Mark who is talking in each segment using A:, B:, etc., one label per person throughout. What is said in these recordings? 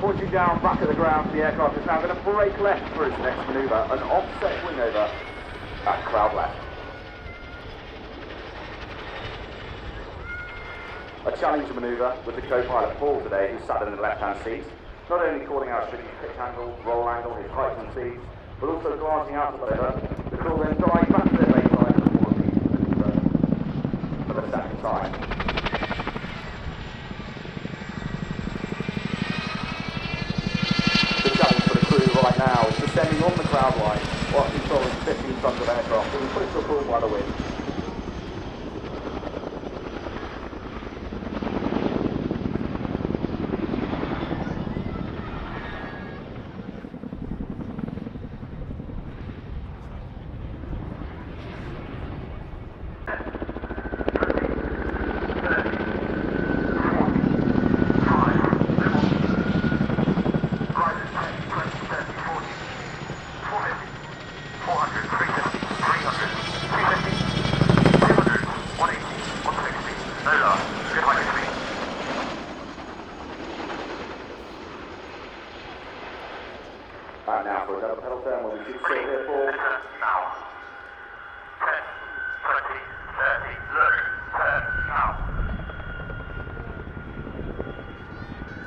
A: pointing down back of the ground. The aircraft is now going to brake left for its next manoeuvre, an offset wing over at crowd left. A challenge manoeuvre with the co-pilot Paul today, who sat in the left-hand seat, not only calling out Strictly's pitch angle, roll angle, his height and speeds, but also glancing out to the crew then dive back to their baseline before repeating the manoeuvre for the second time. The challenge for the crew right now is descending on the crowd line whilst controlling 15 tons of aircraft that will put it to a pull by the wind. And now for another pedal turn, where we should sit here for...
B: Now. 10, 20, 30, look, turn, now.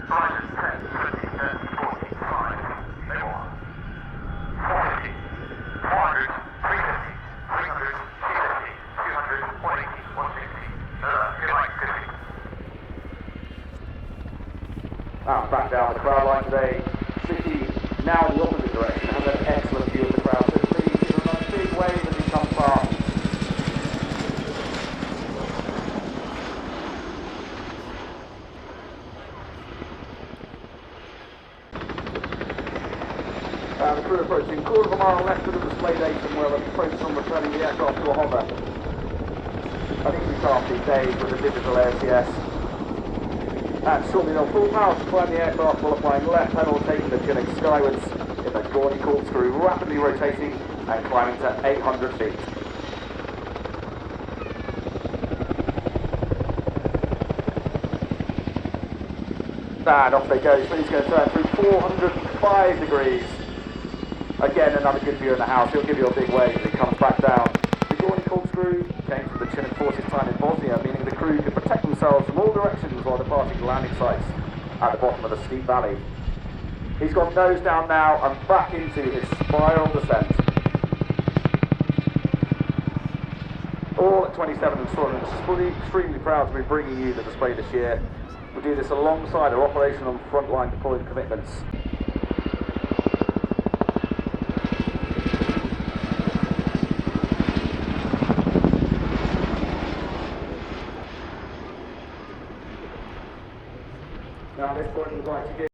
B: Right, 10, 20, 30, 40, 5, no more. 450, 400, 350, 300, 250, 200, 180, 160. Good night, good night.
A: Back down the crowd line today. City now in the opposite direction, has an excellent view of the crowd, so please give him a big wave as he comes past. The crew approaching quarter of a mile left of the display station where they'll be focused on returning the aircraft to a hover. I think we can't these days with the digital AOCS. And shortly they'll full power to climb the aircraft while applying left pedal, taking the Chinook skywards in the gaudy corkscrew, rapidly rotating and climbing to 800 feet. And off they go. Smitty's going to turn through 405 degrees. Again, another good view in the house. He'll give you a big wave as he comes back down. The gaudy corkscrew came from the Chinook forces time in Bosnia, meaning the crew could protect themselves from all directions while departing landing sites at the bottom of the steep valley. He's gone nose down now and back into his spiral descent. All at 27 and Swan, extremely proud to be bringing you the display this year. We do this alongside our operational and frontline deployed commitments. Now at this point we'd like to give